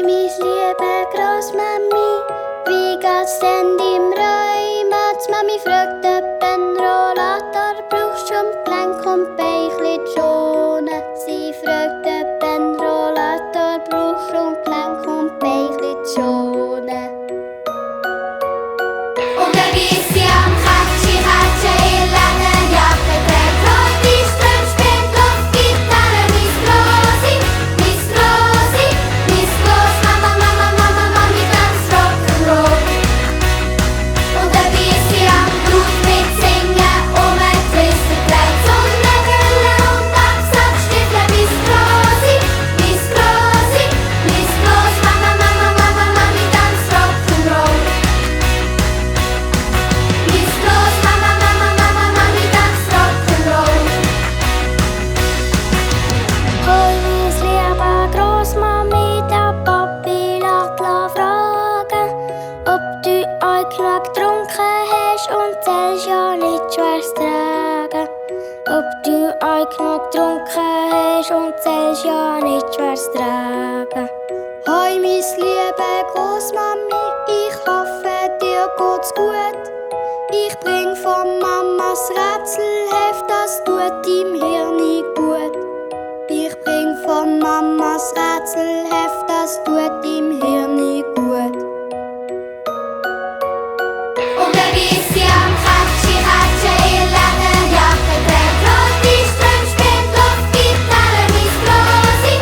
mis liebe Großmami, wie geht's denn im Rheuma? Die Mami fragt, ob du einen Rollator brauchst, um Gelenk und Beinchen zu schonen. Sie fragt, ob du einen Rollator brauchst, um Gelenk und Beinchen zu schonen. Und dann bist sie am Katschi, ihr langen Jacke trägt, rote Strümpfe, spielt Luftgitarre, Miss Rosi, Mama, Mama, Mama, Mami, tanzt Rock'n'Roll. Und dann bist sie am Blut mit Singen, Twister, Kleid, Sonnenbrille und Absatzstiefel, Miss Rosi, Mama, Mama, Mama, Mami, tanzt Rock'n'Roll. Mama, Mama, Mama, Mami, tanzt Rock'n'Roll. Hoi, mis liebe Großmami, der Papi lacht fragen, ob du euch genug getrunken hast und zählst ja nicht schwer's tragen. Ob du euch genug getrunken hast und zählst ja nicht schwer's tragen. Hoi, mis liebe Großmami, ich hoffe, dir geht's gut. Ich bring von Mamas Rätselheft, das tut im Hirn gut. Ich bring von Mamas Rätselheft, das tut im Hirn gut. Und dann bist sie am Katschi, ihr langen Jacke trägt, rote Strümpfe, spielt Luftgitarre, Miss Rosi,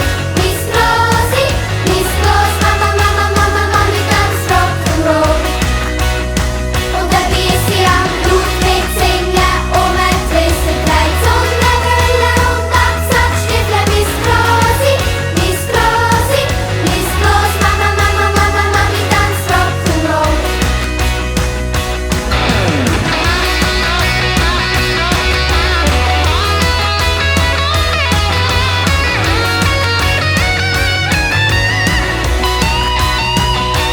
Mama, Mama, Mama, Mami, tanzt Rock'n'Roll. Und dann bist sie am Blut mit Singen, Twister, Kleid, Sonnenbrille und Absatzstiefel, Miss Rosi, Mama, Mama, Mama, Mami, tanzt Rock'n'Roll.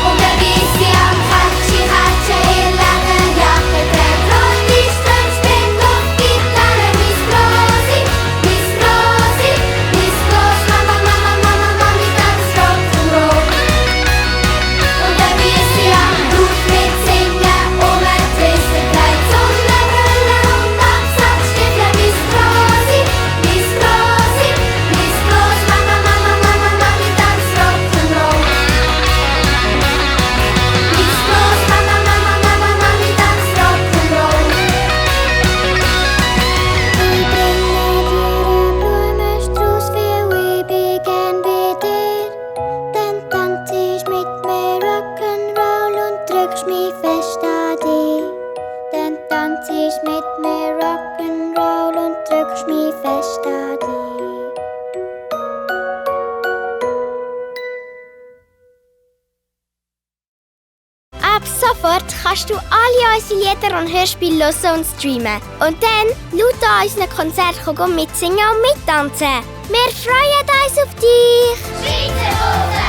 Und dann bist sie am Katschi, ihr langen Jacke trägt, rote Strümpfe, spielt Luftgitarre, Miss Rosi, Mama, Mama, Mama, Mami, tanzt Rock'n'Roll. Und dann bist sie am Blut mit Singen, Twister, Kleid, Sonnenbrille und Absatzstiefel, Miss Rosi, Mama, Mama, Mama, Mami, tanzt Rock'n'Roll. Mama, Mama, Mama, Mami, tanzt Rock'n'Roll. Ich bringe dir einen Blumenstrauß, weil ich bin gern bei dir. Dann tanzt ich mit mir Rock'n'Roll und drückst mich fest an dich. Dann tanzt ich mit mir Rock'n'Roll und drückst mich fest an dich. Ab sofort kannst du alle unsere Lieder und Hörspiele hören und streamen. Und dann laut an unseren Konzerten mitsingen und mittanzen. Wir freuen uns auf dich! Schweizer Hosen!